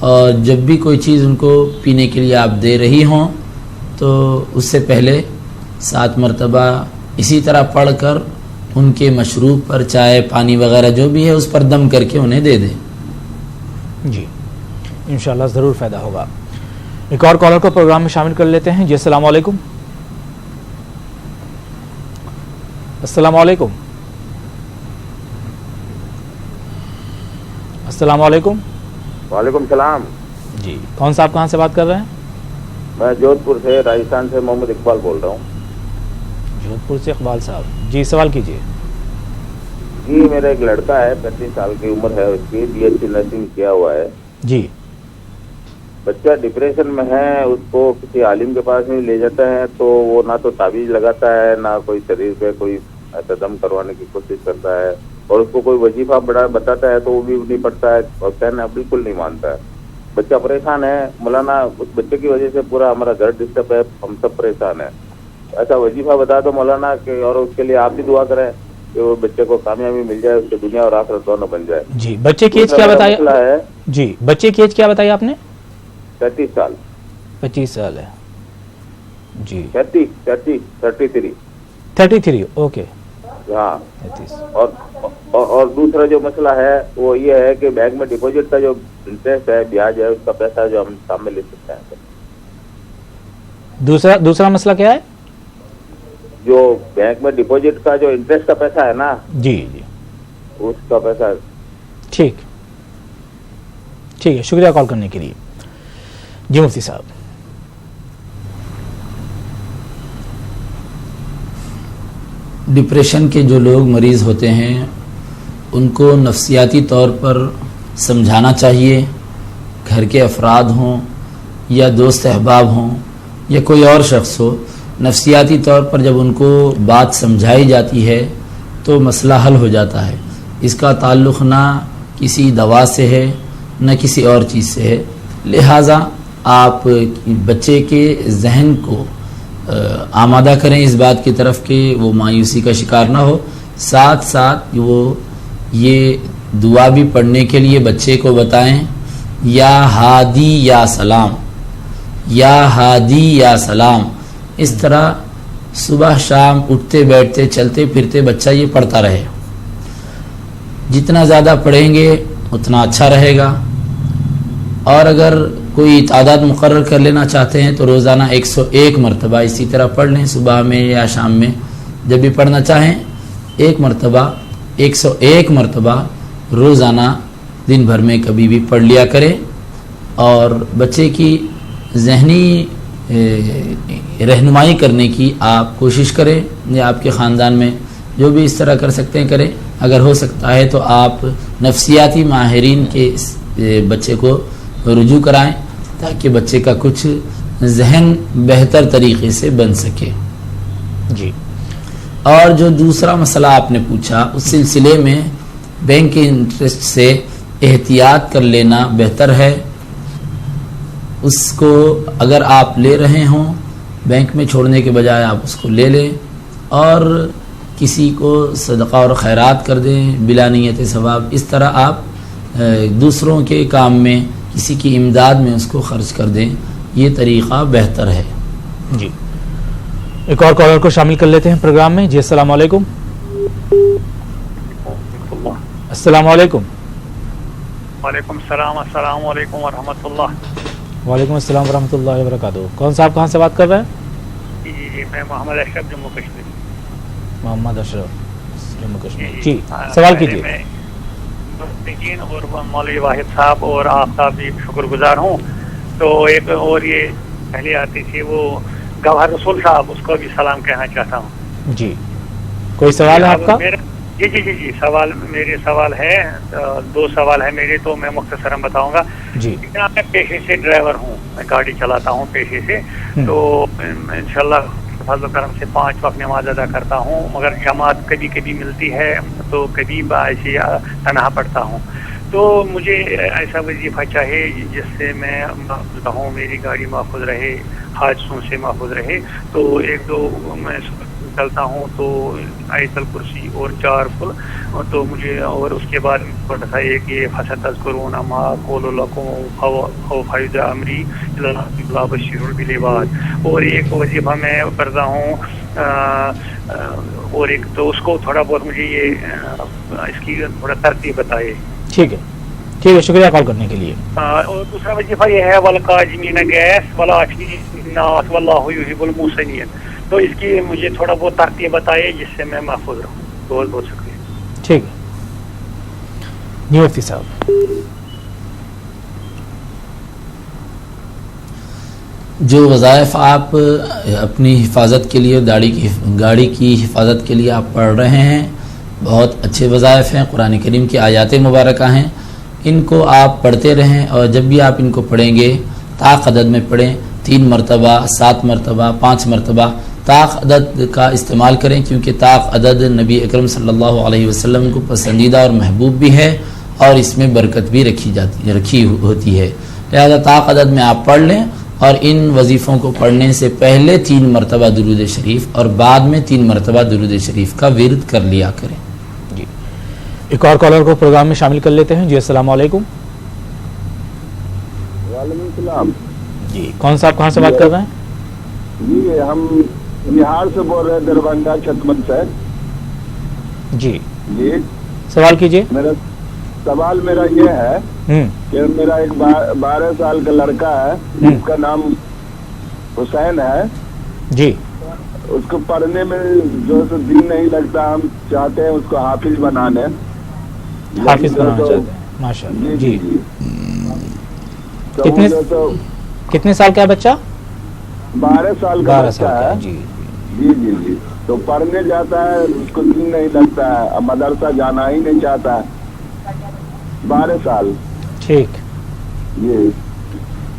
اور جب بھی کوئی چیز ان کو پینے کے لیے آپ دے رہی ہوں تو اس سے پہلے 7 مرتبہ اسی طرح پڑھ کر ان کے مشروب پر چائے پانی وغیرہ جو بھی ہے اس پر دم کر کے انہیں دے دیں. جی انشاءاللہ ضرور فائدہ ہوگا. ایک اور کالر کو پروگرام میں شامل کر لیتے ہیں. جی السلام علیکم. السلام علیکم. السلام علیکم. وعلیکم السلام. جی کون صاحب کہاں سے بات کر رہے ہیں؟ میں جودھ پور سے راجستھان سے محمد اقبال بول رہا ہوں. جودھ پور سے اقبال صاحب جی سوال کیجیے. جی میرا ایک لڑکا ہے 35 سال کی عمر ہے اس کی, BSc نرسنگ کیا ہوا ہے. جی بچہ ڈپریشن میں ہے, اس کو کسی عالم کے پاس نہیں لے جاتا ہے تو وہ نہ تو تعویذ لگاتا ہے نہ کوئی شریر پہ کوئی ایسا دم کروانے کی کوشش کرتا ہے, اور اس کو کوئی وظیفہ بڑا بتاتا ہے تو وہ بھی نہیں پڑھتا ہے اور کہنا بالکل نہیں مانتا ہے. بچہ پریشان ہے مولانا, اس بچے کی وجہ سے پورا ہمارا گھر ڈسٹرب ہے, ہم سب پریشان ہیں. ایسا وظیفہ بتا دو مولانا کہ, اور اس کے لیے آپ بھی دعا کریں کہ وہ بچے کو کامیابی مل جائے, اس کے دنیا اور آخرت دونوں بن جائے. جی بچے کی ایج کیا بتایا؟ جی بچے کی ایج کیا بتائی آپ نے؟ 35 سال. 25 سال ہے. جی 33 اوکے. ہاں. اور دوسرا جو مسئلہ ہے وہ یہ ہے کہ بینک میں ڈپوزٹ کا جو انٹرسٹ ہے, بیاج ہے, اس کا پیسہ جو ہم سامنے لے سکتے ہیں. دوسرا مسئلہ کیا ہے؟ جو بینک میں ڈپوزٹ کا جو انٹرسٹ کا پیسہ ہے نا, جی جی اس کا پیسہ. ٹھیک ہے, شکریہ کال کرنے کے لیے. جی مفتی صاحب. ڈپریشن کے جو لوگ مریض ہوتے ہیں ان کو نفسیاتی طور پر سمجھانا چاہیے, گھر کے افراد ہوں یا دوست احباب ہوں یا کوئی اور شخص ہو, نفسیاتی طور پر جب ان کو بات سمجھائی جاتی ہے تو مسئلہ حل ہو جاتا ہے. اس کا تعلق نہ کسی دوا سے ہے نہ کسی اور چیز سے ہے. لہٰذا آپ بچے کے ذہن کو آمادہ کریں اس بات کی طرف کہ وہ مایوسی کا شکار نہ ہو. ساتھ ساتھ وہ یہ دعا بھی پڑھنے کے لیے بچے کو بتائیں, یا ہادی یا سلام, یا ہادی یا سلام. اس طرح صبح شام اٹھتے بیٹھتے چلتے پھرتے بچہ یہ پڑھتا رہے. جتنا زیادہ پڑھیں گے اتنا اچھا رہے گا. اور اگر کوئی تعداد مقرر کر لینا چاہتے ہیں تو روزانہ 101 مرتبہ اسی طرح پڑھ لیں, صبح میں یا شام میں جب بھی پڑھنا چاہیں. 101 مرتبہ روزانہ دن بھر میں کبھی بھی پڑھ لیا کریں. اور بچے کی ذہنی رہنمائی کرنے کی آپ کوشش کریں, یا آپ کے خاندان میں جو بھی اس طرح کر سکتے ہیں کریں. اگر ہو سکتا ہے تو آپ نفسیاتی ماہرین کے بچے کو رجوع کرائیں تاکہ بچے کا کچھ ذہن بہتر طریقے سے بن سکے. جی. اور جو دوسرا مسئلہ آپ نے پوچھا اس سلسلے میں بینک کے انٹرسٹ سے احتیاط کر لینا بہتر ہے. اس کو اگر آپ لے رہے ہوں بینک میں چھوڑنے کے بجائے آپ اس کو لے لیں اور کسی کو صدقہ اور خیرات کر دیں بلا نیت ثواب. اس طرح آپ دوسروں کے کام میں کسی کی امداد میں اس کو خرچ کر دیں, یہ طریقہ بہتر ہے. جی ایک اور کالر کو شامل کر لیتے ہیں پروگرام میں. جی السلام علیکم. السلام علیکم. وعلیکم السلام. السلام علیکم ورحمۃ اللہ. وعلیکم السلام ورحمۃ اللہ وبرکاتہ. کون صاحب کہاں سے بات کر رہے ہیں؟ جی میں محمد اشرف جموں کشمیر. محمد اشرف جموں کشمیر. جی سوال کیجیے. اور مولوی واحد صاحب اور آفتاب بھی شکر گزار ہوں. تو ایک اور یہ پہلے آتی تھی وہ گوہر رسول صاحب, اس کو بھی سلام کہنا چاہتا ہوں. جی کوئی سوال ہے آپ کا؟ جی سوال میرے سوال ہے, 2 سوال ہے میرے, تو میں مختصراً بتاؤں گا. جی میں پیشے سے ڈرائیور ہوں, میں گاڑی چلاتا ہوں پیشے سے. تو انشاءاللہ فضل و کرم سے 5 وقت نماز ادا کرتا ہوں, مگر جماعت کبھی کبھی ملتی ہے تو کبھی ایسے تنہا پڑھتا ہوں. تو مجھے ایسا وظیفہ چاہے جس سے میں محفوظ رہوں, میری گاڑی محفوظ رہے, حادثوں سے محفوظ رہے. تو 1-2 میں نکلتا ہوں تو آیت الکرسی اور 4 پل، تو مجھے اور اس کے بعد پڑھتا تھا ایک یہ فَسَتَذْكُرُونَ مَا أَقُولُ لَكُمْ أَوْفَوِّضُ أَمْرِي إِلَى اللَّهِ بَشِّرُ بِالْعِبَادِ، اور ایک وظیفہ میں کرتا ہوں، اور ایک تو اس کو تھوڑا بہت مجھے یہ اس کی تھوڑا ترتیب بتائے. ٹھیک ہے، شکریہ کال کرنے کے لیے. اور دوسرا وظیفہ یہ ہے وَالْقَاظِمِينَ الْغَيْظَ وَالْعَافِينَ عَنِ النَّاسِ وَاللَّهُ يُحِبُّ الْمُحْسِنِينَ، تو اس کی مجھے تھوڑا بہت ترتیب بتائے جس سے میں محفوظ رہوں. بہت بہت شکریہ. ٹھیک ہے. جی مفتی صاحب. جو وظائف آپ اپنی حفاظت کے لیے گاڑی کی حفاظت کے لیے آپ پڑھ رہے ہیں، بہت اچھے وظائف ہیں، قرآن کریم کی آیات مبارکہ ہیں. ان کو آپ پڑھتے رہیں، اور جب بھی آپ ان کو پڑھیں گے طاق عدد میں پڑھیں، 3 مرتبہ، 7 مرتبہ، 5 مرتبہ طاق عدد کا استعمال کریں، کیونکہ طاق عدد نبی اکرم صلی اللہ علیہ وسلم کو پسندیدہ اور محبوب بھی ہے، اور اس میں برکت بھی رکھی ہوتی ہے. لہذا طاق عدد میں آپ پڑھ لیں، اور ان وظیفوں کو پڑھنے سے پہلے 3 مرتبہ درود شریف اور بعد میں 3 مرتبہ درود شریف کا ورد کر لیا کریں. جی ایک اور کالر کو پروگرام میں شامل کر لیتے ہیں. جی السلام علیکم. وعلیکم السلام. جی کون صاحب کہاں سے بات کر رہے ہیں؟ جی ہم بہار سے بول رہے ہیں، دربھنگا چھتمن سے. جی جی سوال کیجیے. سوال میرا یہ ہے کہ میرا ایک 12 سال کا لڑکا ہے، جس کا نام حسین ہے. جی اس کو پڑھنے میں جو دل نہیں لگتا، ہم چاہتے ہیں اس کو حافظ بنانا چاہتے ہیں. ماشاء اللہ. جی کتنے سال کا ہے بچہ؟ 12 سال کا بچہ ہے. جی جی جی جی تو پڑھنے جاتا ہے، اس کو دل نہیں لگتا ہے، اب مدرسہ جانا ہی نہیں چاہتا ہے. 12 سال. ٹھیک جی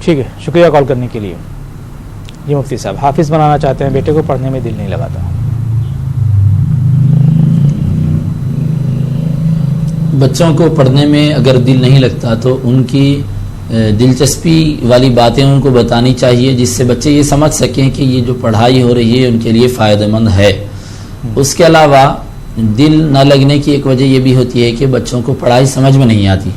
ٹھیک ہے، شکریہ کال کرنے کے لیے. جی مفتی صاحب، حافظ بنانا چاہتے ہیں، بیٹے کو پڑھنے میں دل نہیں لگاتا. بچوں کو پڑھنے میں اگر دل نہیں لگتا تو ان کی دلچسپی والی باتیں ان کو بتانی چاہیے، جس سے بچے یہ سمجھ سکیں کہ یہ جو پڑھائی ہو رہی ہے ان کے لیے فائدہ مند ہے. اس کے علاوہ دل نہ لگنے کی ایک وجہ یہ بھی ہوتی ہے کہ بچوں کو پڑھائی سمجھ میں نہیں آتی،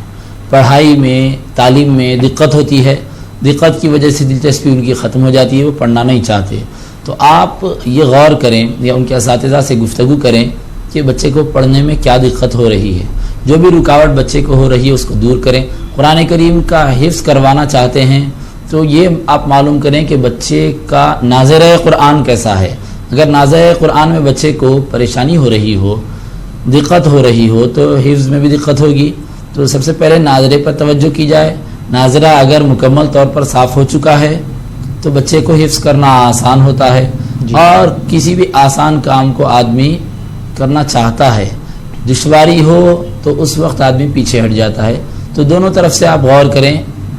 پڑھائی میں تعلیم میں دقت ہوتی ہے، دقت کی وجہ سے دلچسپی ان کی ختم ہو جاتی ہے، وہ پڑھنا نہیں چاہتے. تو آپ یہ غور کریں یا ان کے اساتذہ سے گفتگو کریں کہ بچے کو پڑھنے میں کیا دقت ہو رہی ہے، جو بھی رکاوٹ بچے کو ہو رہی ہے اس کو دور کریں. قرآن کریم کا حفظ کروانا چاہتے ہیں تو یہ آپ معلوم کریں کہ بچے کا ناظرہ قرآن کیسا ہے. اگر ناظرہ قرآن میں بچے کو پریشانی ہو رہی ہو، دقت ہو رہی ہو، تو حفظ میں بھی دقت ہوگی. تو سب سے پہلے ناظرے پر توجہ کی جائے. ناظرہ اگر مکمل طور پر صاف ہو چکا ہے تو بچے کو حفظ کرنا آسان ہوتا ہے. اور کسی بھی آسان کام کو آدمی کرنا چاہتا ہے، دشواری ہو تو اس وقت آدمی پیچھے ہٹ جاتا ہے. تو دونوں طرف سے آپ غور کریں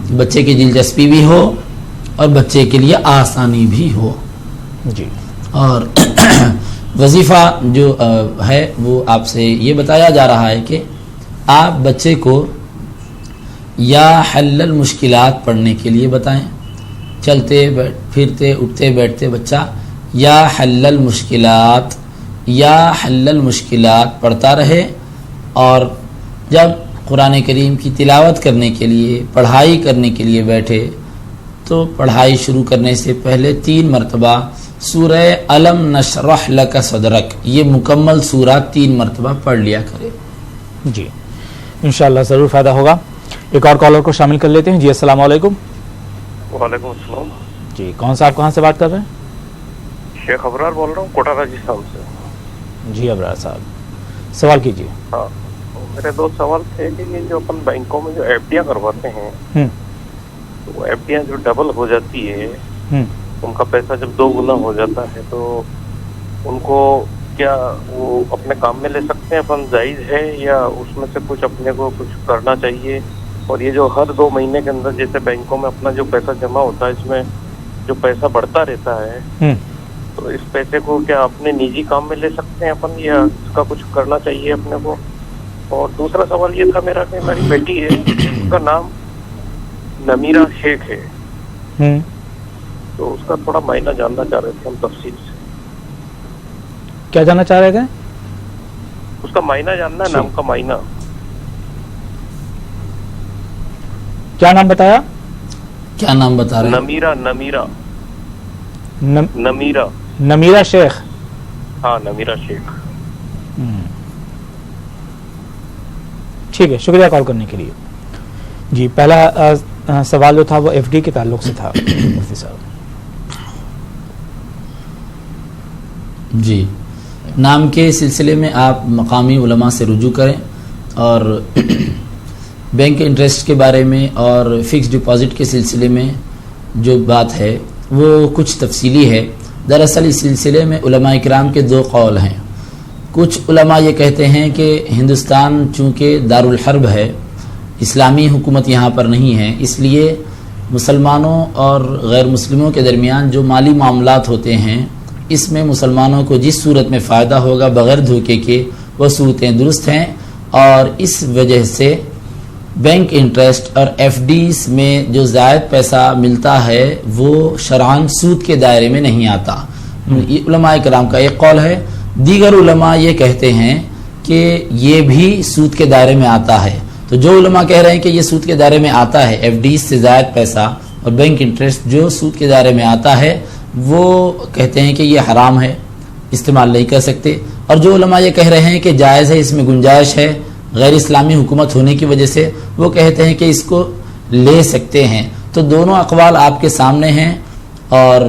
کہ بچے کی دلچسپی بھی ہو اور بچے کے لیے آسانی بھی ہو. جی اور وظیفہ جو ہے وہ آپ سے یہ بتایا جا رہا ہے کہ آپ بچے کو یا حل المشکلات پڑھنے کے لیے بتائیں. چلتے پھرتے اٹھتے بیٹھتے بچہ یا حل المشکلات پڑھتا رہے، اور جب قرآن کریم کی تلاوت کرنے کے لیے، پڑھائی کرنے کے لیے بیٹھے تو پڑھائی شروع کرنے سے پہلے 3 مرتبہ سورہ الم نشرح لک صدرک، یہ مکمل سورہ 3 مرتبہ پڑھ لیا کرے. جی انشاءاللہ ضرور فائدہ ہوگا. ایک اور کالر کو شامل کر لیتے ہیں. جی السلام علیکم. وعلیکم السلام. جی کون صاحب کہاں سے بات کر رہے ہیں؟ شیخ ابرار بول رہا ہوں، کوٹا راجستھان سے. جی ابرار صاحب سوال کیجیے. ہاں میرے 2 سوال تھے کہ یہ جو اپن بینکوں میں جو ایف ڈیاں کرواتے ہیں تو وہ ایف ڈیاں جو ڈبل ہو جاتی ہے، ان کا پیسہ جب 2 گنا ہو جاتا ہے تو ان کو کیا وہ اپنے کام میں لے سکتے ہیں اپن، جائز ہے یا اس میں سے کچھ اپنے کو کچھ کرنا چاہیے؟ اور یہ جو ہر 2 مہینے کے اندر جیسے بینکوں میں اپنا جو پیسہ جمع ہوتا ہے، اس میں جو پیسہ بڑھتا رہتا ہے، تو اس پیسے کو کیا اپنے نجی کام میں لے سکتے ہیں اپن، یا اس کا کچھ کرنا چاہیے اپنے کو؟ اور دوسرا سوال یہ تھا میرا کہ میری بیٹی ہے، اس کا نام نمیرہ شیخ ہے، تو اس کا تھوڑا معنی جاننا چاہ رہے تھے ہم تفصیل سے. کیا جاننا چاہ رہے تھے؟ اس کا معنی جاننا ہے, نام کا معنی. کیا نام بتایا؟ کیا نام بتا رہے ہیں؟ نمیرہ. نمیرہ نمیرہ نمیرہ شیخ. ہاں نمیرہ شیخ. ٹھیک ہے, شکریہ کال کرنے کے لیے. جی, پہلا سوال جو تھا وہ ایف ڈی کے تعلق سے تھا مفتی صاحب. جی, نام کے سلسلے میں آپ مقامی علماء سے رجوع کریں, اور بینک انٹرسٹ کے بارے میں اور فکس ڈپازٹ کے سلسلے میں جو بات ہے وہ کچھ تفصیلی ہے. دراصل اس سلسلے میں علماء کرام کے دو قول ہیں. کچھ علماء یہ کہتے ہیں کہ ہندوستان چونکہ دارالحرب ہے, اسلامی حکومت یہاں پر نہیں ہے, اس لیے مسلمانوں اور غیر مسلموں کے درمیان جو مالی معاملات ہوتے ہیں اس میں مسلمانوں کو جس صورت میں فائدہ ہوگا بغیر دھوکے کے وہ صورتیں درست ہیں, اور اس وجہ سے بینک انٹرسٹ اور ایف ڈیز میں جو زائد پیسہ ملتا ہے وہ شرعاً سود کے دائرے میں نہیں آتا. یہ علماء کرام کا ایک قول ہے. دیگر علماء یہ کہتے ہیں کہ یہ بھی سود کے دائرے میں آتا ہے. تو جو علماء کہہ رہے ہیں کہ یہ سود کے دائرے میں آتا ہے, ایف ڈیز سے زائد پیسہ اور بینک انٹرسٹ جو سود کے دائرے میں آتا ہے, وہ کہتے ہیں کہ یہ حرام ہے, استعمال نہیں کر سکتے. اور جو علماء یہ کہہ رہے ہیں کہ جائز ہے, اس میں گنجائش ہے غیر اسلامی حکومت ہونے کی وجہ سے, وہ کہتے ہیں کہ اس کو لے سکتے ہیں. تو دونوں اقوال آپ کے سامنے ہیں, اور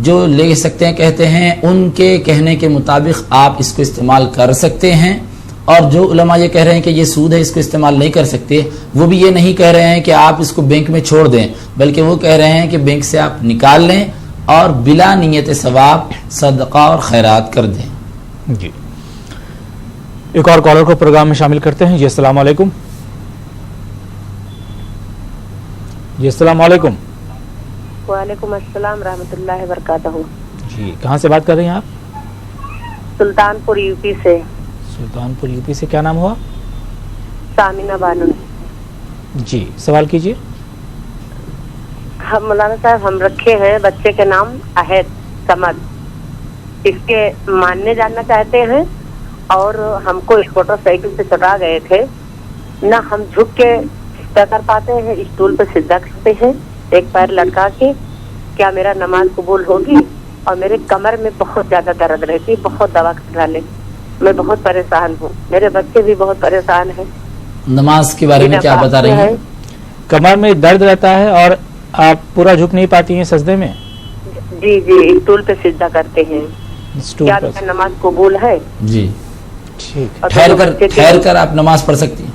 جو لے سکتے ہیں کہتے ہیں ان کے کہنے کے مطابق آپ اس کو استعمال کر سکتے ہیں, اور جو علماء یہ کہہ رہے ہیں کہ یہ سود ہے اس کو استعمال نہیں کر سکتے, وہ بھی یہ نہیں کہہ رہے ہیں کہ آپ اس کو بینک میں چھوڑ دیں, بلکہ وہ کہہ رہے ہیں کہ بینک سے آپ نکال لیں اور بلا نیت ثواب صدقہ اور خیرات کر دیں. جی, ایک اور کالر کو پروگرام میں شامل کرتے ہیں. جی السلام علیکم. جی السلام علیکم. وعلیکم السلام رحمۃ اللہ وبرکاتہ. جی, کہاں سے بات کر رہی ہیں آپ؟ سلطان پور یو پی سے. سلطان پور یو پی سے, کیا نام ہوا؟ سامینہ بانو. جی, سوال کیجیے. ہم مولانا صاحب ہم رکھے ہیں بچے کے نام احد سمد, اس کے ماننے جاننا چاہتے ہیں, اور ہم کو موٹر سائیکل سے چڑھا گئے تھے, نہ ہم جھک کے سجدہ کر پاتے ہیں, اسٹول پہ سجدہ کرتے ہیں ایک پیر لٹکا کے, کیا میرا نماز قبول ہوگی؟ اور میرے کمر میں بہت زیادہ درد رہتی, بہت دوا کر ڈالے, میں بہت پریشان ہوں, میرے بچے بھی بہت پریشان ہیں. نماز کے بارے میں کیا بتا رہی ہیں؟ کمر میں درد رہتا ہے اور آپ پورا جھک نہیں پاتی ہیں سجدے میں؟ جی جی, اسٹول پہ سجدہ کرتے ہیں, کیا میرا نماز قبول ہے؟ جی ٹھیک. ٹھہر کر آپ نماز پڑھ سکتی ہیں,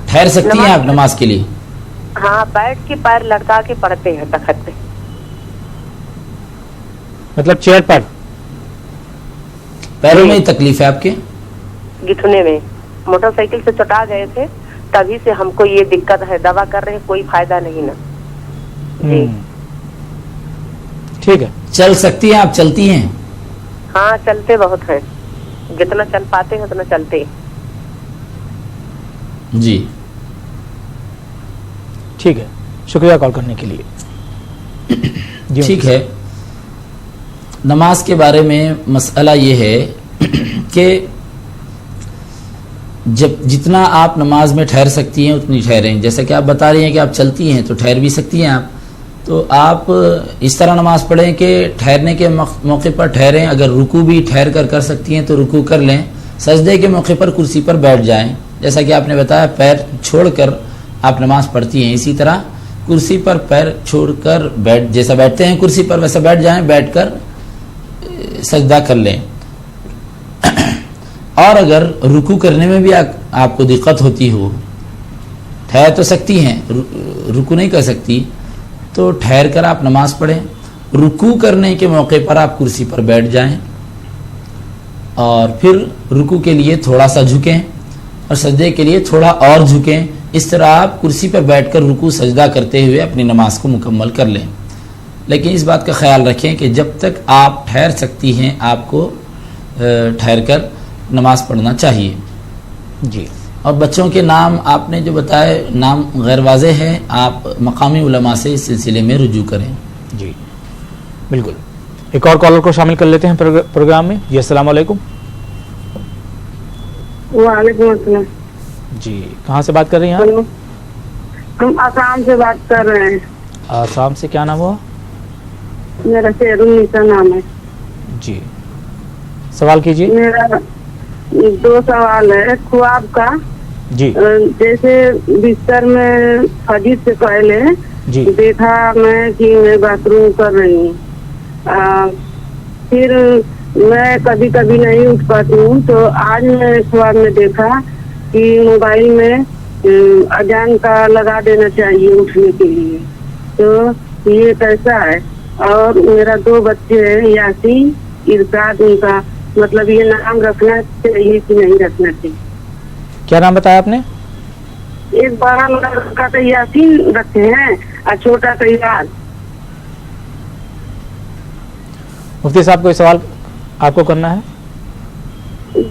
ٹھہر سکتی ہیں آپ نماز کے لیے؟ ہاں, بیٹھ کے پیر لٹکا کے پڑھتے ہیں تخت پہ. مطلب چیئر پر؟ پیروں میں تکلیف ہے آپ کے؟ گھٹنے میں. موٹر سائیکل سے چٹا گئے تھے تبھی سے ہم کو یہ دقت ہے, دوا کر رہے ہیں کوئی فائدہ نہیں نا. جی ٹھیک ہے. چل سکتی ہیں آپ؟ چلتی ہیں؟ ہاں چلتے بہت ہیں, جتنا چل پاتے ہیں اتنا چلتے ہیں. جی ٹھیک ہے, شکریہ کال کرنے کے لیے. ٹھیک ہے. نماز کے بارے میں مسئلہ یہ ہے کہ جتنا آپ نماز میں ٹھہر سکتی ہیں اتنی ٹھہریں. جیسا کہ آپ بتا رہی ہیں کہ آپ چلتی ہیں تو ٹھہر بھی سکتی ہیں آپ, تو آپ اس طرح نماز پڑھیں کہ ٹھہرنے کے موقع پر ٹھہریں. اگر رکوع بھی ٹھہر کر سکتی ہیں تو رکوع کر لیں, سجدے کے موقع پر کرسی پر بیٹھ جائیں. جیسا کہ آپ نے بتایا پیر چھوڑ کر آپ نماز پڑھتی ہیں, اسی طرح کرسی پر پیر چھوڑ کر جیسا بیٹھتے ہیں کرسی پر ویسا بیٹھ جائیں, بیٹھ کر سجدہ کر لیں. اور اگر رکوع کرنے میں بھی آپ کو دقت ہوتی ہو, ٹھہر تو سکتی ہیں, رکوع نہیں کر سکتی, تو ٹھہر کر آپ نماز پڑھیں. رکوع کرنے کے موقع پر آپ کرسی پر بیٹھ جائیں اور پھر رکوع کے لیے تھوڑا سا جھکیں اور سجدے کے لیے تھوڑا اور جھکیں. اس طرح آپ کرسی پر بیٹھ کر رکوع سجدہ کرتے ہوئے اپنی نماز کو مکمل کر لیں. لیکن اس بات کا خیال رکھیں کہ جب تک آپ ٹھہر سکتی ہیں آپ کو ٹھہر کر نماز پڑھنا چاہیے. جی, اور بچوں کے نام آپ نے جو بتائے نام غیر واضح ہے, آپ مقامی علماء سے اس سلسلے میں رجوع کریں. جی بالکل. ایک اور کالر کو شامل کر لیتے ہیں پروگرام میں. جی السلام علیکم. وعلیکم السلام. جی کہاں سے بات کر رہی ہیں آپ؟ ہم آسام سے بات کر رہے ہیں. آسام سے. کیا نام ہوا؟ میرا شیرالنساء نام ہے. جی سوال کیجیے. میرا 2 سوال ہے. خواب کا جی جیسے بستر میں فجر سے پہلے جی دیکھا میں کہ میں باتھ روم کر رہی ہوں. پھر میں کبھی کبھی نہیں اٹھ پاتی ہوں. تو آج میں خواب میں دیکھا کہ موبائل میں اذان کا لگا دینا چاہیے اٹھنے کے لیے. تو یہ کیسا ہے؟ اور میرا 2 بچے ہیں یاسین ارشاد. ان کا مطلب یہ نام رکھنا چاہیے کہ نہیں رکھنا چاہیے؟ کیا نام بتایا آپ نے؟ ایک بڑا لڑکا تو یاسین رکھے ہیں اور چھوٹا تو ارشاد. مفتی صاحب کوئی سوال آپ کو کرنا ہے؟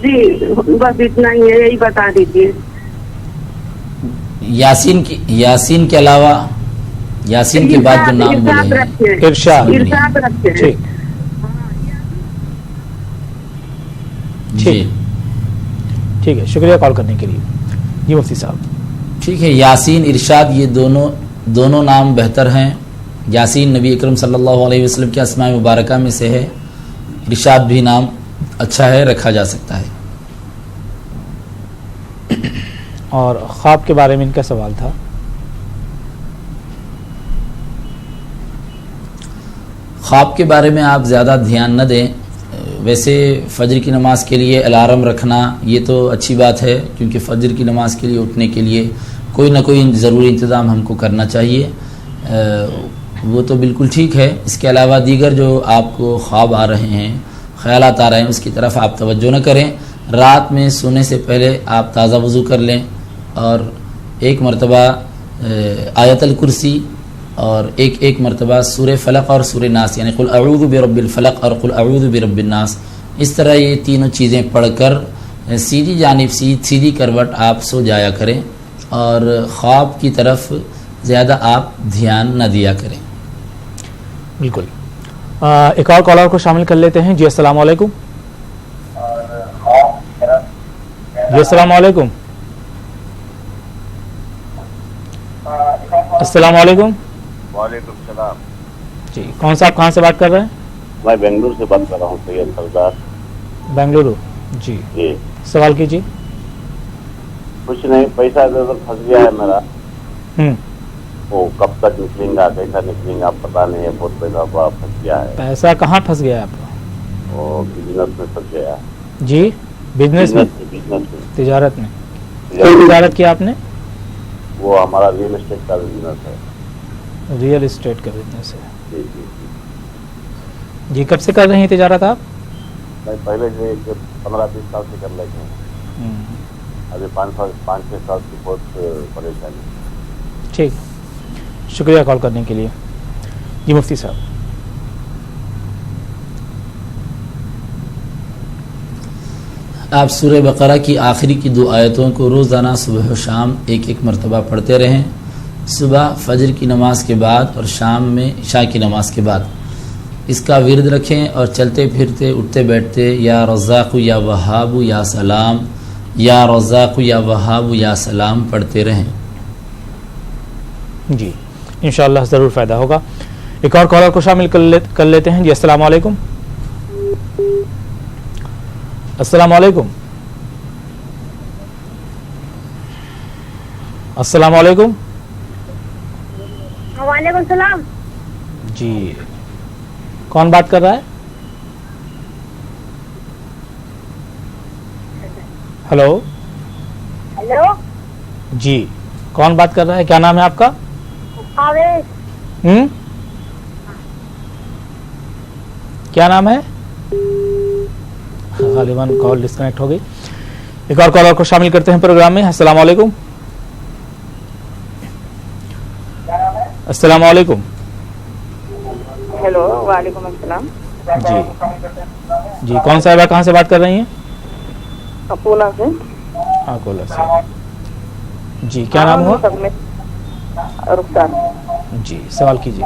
جی بس اتنا ہی ہے, یہی بتا دیجیے. یاسین کے علاوہ یاسین کے بعد جو نام بولے ہیں ارشاد. ارشاد رکھتے ہیں. ٹھیک جی ٹھیک ہے, شکریہ کال کرنے کے لیے. جی مفتی صاحب. ٹھیک ہے. یاسین ارشاد یہ دونوں نام بہتر ہیں. یاسین نبی اکرم صلی اللہ علیہ وسلم کے اسماء مبارکہ میں سے ہے. ارشاد بھی نام اچھا ہے, رکھا جا سکتا ہے. اور خواب کے بارے میں ان کا سوال تھا. خواب کے بارے میں آپ زیادہ دھیان نہ دیں. ویسے فجر کی نماز کے لیے الارم رکھنا یہ تو اچھی بات ہے, کیونکہ فجر کی نماز کے لیے اٹھنے کے لیے کوئی نہ کوئی ضروری انتظام ہم کو کرنا چاہیے. وہ تو بالکل ٹھیک ہے. اس کے علاوہ دیگر جو آپ کو خواب آ رہے ہیں, خیالات آ رہے ہیں, اس کی طرف آپ توجہ نہ کریں. رات میں سونے سے پہلے آپ تازہ وضو کر لیں اور ایک مرتبہ آیت الکرسی اور ایک مرتبہ سورہ فلق اور سورہ ناس, یعنی قل اعوذ برب الفلق اور قل اعوذ برب الناس, اس طرح یہ تینوں چیزیں پڑھ کر سیدھی جانب سیدھی کروٹ آپ سو جایا کریں اور خواب کی طرف زیادہ آپ دھیان نہ دیا کریں. بالکل. ایک اور کالر کو شامل کر لیتے ہیں. جی السلام علیکم. جی السلام علیکم. السلام علیکم. وعلیکم السلام. جی کون صاحب کہاں سے بات کر رہے ہیں؟ میں بنگلور سے بات کر رہا ہوں. سید سردار. بنگلورو. جی سوال کیجیے. کچھ نہیں, پیسہ ادھر پھنس گیا ہے میرا. وہ کب تک نکلیں گا, کیسا نکلیں گا پتا نہیں ہے. بہت پیسہ پھنس گیا ہے. پیسہ کہاں پھنس گیا ہے آپ کا؟ وہ بزنس میں پھنس گیا. جی بزنس میں, تجارت میں. تجارت کیا آپ نے؟ وہ ہمارا ریئل اسٹیٹ کا بزنس ہے. ریئل اسٹیٹ کا بزنس ہے. جی جی جی کب سے کر رہے ہیں تجارت آپ؟ میں پہلے سے 15-20 سال سے کر لیتے ہیں. ابھی 5-6 سال کی بہت پریشانی. ٹھیک, شکریہ کال کرنے کے لیے. جی مفتی صاحب. آپ سورہ بقرہ کی آخری کی 2 آیتوں کو روزانہ صبح و شام ایک مرتبہ پڑھتے رہیں. صبح فجر کی نماز کے بعد اور شام میں عشاء کی نماز کے بعد اس کا ورد رکھیں اور چلتے پھرتے اٹھتے بیٹھتے یا رزاق یا وہاب یا سلام, یا رزاق یا وہاب یا سلام پڑھتے رہیں. جی انشاءاللہ ضرور فائدہ ہوگا. ایک اور کالر کو شامل کر لیتے ہیں. جی السلام علیکم. السلام علیکم. السلام علیکم. وعلیکم السلام. جی کون بات کر رہا ہے؟ ہلو. ہیلو. جی کون بات کر رہا ہے؟ کیا نام ہے آپ کا؟ کیا نام ہے؟ غالباً کال ڈسکنیکٹ ہو گئی. ایک اور کالر کو شامل کرتے ہیں پروگرام میں. السلام علیکم. السلام علیکم. ہیلو. وعلیکم السلام. جی کون صاحبہ کہاں سے بات کر رہی ہیں؟ اکولا سے. اکولا سے. جی کیا نام ہوا؟ رخسار. جی سوال کیجیے.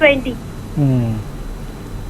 20।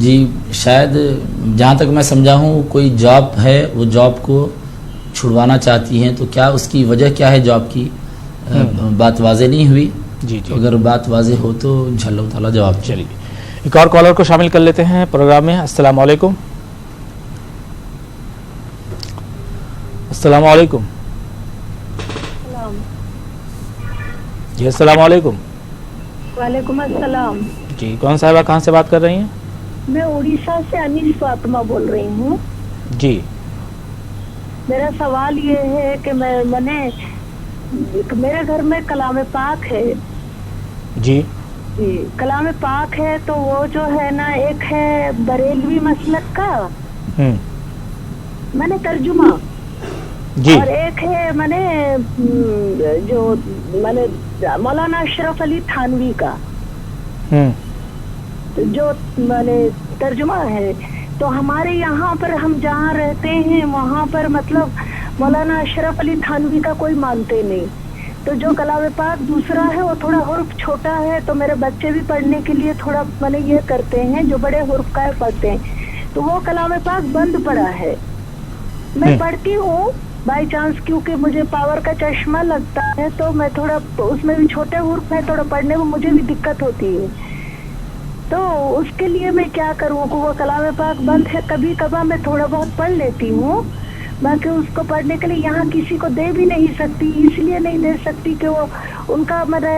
جی شاید جہاں تک میں سمجھا ہوں کوئی جاب ہے، وہ جاب کو چھڑوانا چاہتی ہیں، تو کیا اس کی وجہ کیا ہے جاب کی؟ بات واضح نہیں ہوئی. جی اگر بات واضح ہو تو انشاءاللہ تعالی جواب. چلیے ایک اور کالر کو شامل کر لیتے ہیں پروگرام میں. السلام علیکم. السلام علیکم. جی السلام علیکم. وعلیکم السلام. جی کون صاحبہ کہاں سے بات کر رہی ہیں؟ میں اڑیسہ سے انیس فاطمہ بول رہی ہوں. جی میرا سوال یہ ہے کہ میرے گھر میں کلام پاک ہے. جی جی کلام پاک ہے تو وہ جو ہے نا ایک ہے بریلوی مسلک کا میں نے ترجمہ جی، اور ایک ہے میں نے جو میں نے مولانا اشرف علی تھانوی کا جو میں نے ترجمہ ہے. تو ہمارے یہاں پر ہم جہاں رہتے ہیں وہاں پر مطلب مولانا اشرف علی تھانوی کا کوئی مانتے نہیں. تو جو کلام پاک دوسرا ہے وہ تھوڑا حرف چھوٹا ہے، تو میرے بچے بھی پڑھنے کے لیے تھوڑا میں نے یہ کرتے ہیں جو بڑے حرف کا ہے پڑھتے ہیں. تو وہ کلام پاک بند پڑا ہے. میں پڑھتی ہوں بائی چانس کیونکہ مجھے پاور کا چشمہ لگتا ہے تو میں تھوڑا اس میں بھی چھوٹے حرف ہے، تھوڑا پڑھنے میں مجھے بھی دقت ہوتی ہے. تو اس کے لیے میں کیا کروں کہ وہ کلام پاک بند ہے. کبھی کبھار میں تھوڑا بہت پڑھ لیتی ہوں، باقی اس کو پڑھنے کے لیے یہاں کسی کو دے بھی نہیں سکتی. اس لیے نہیں دے سکتی کہ وہ ان کا میں نے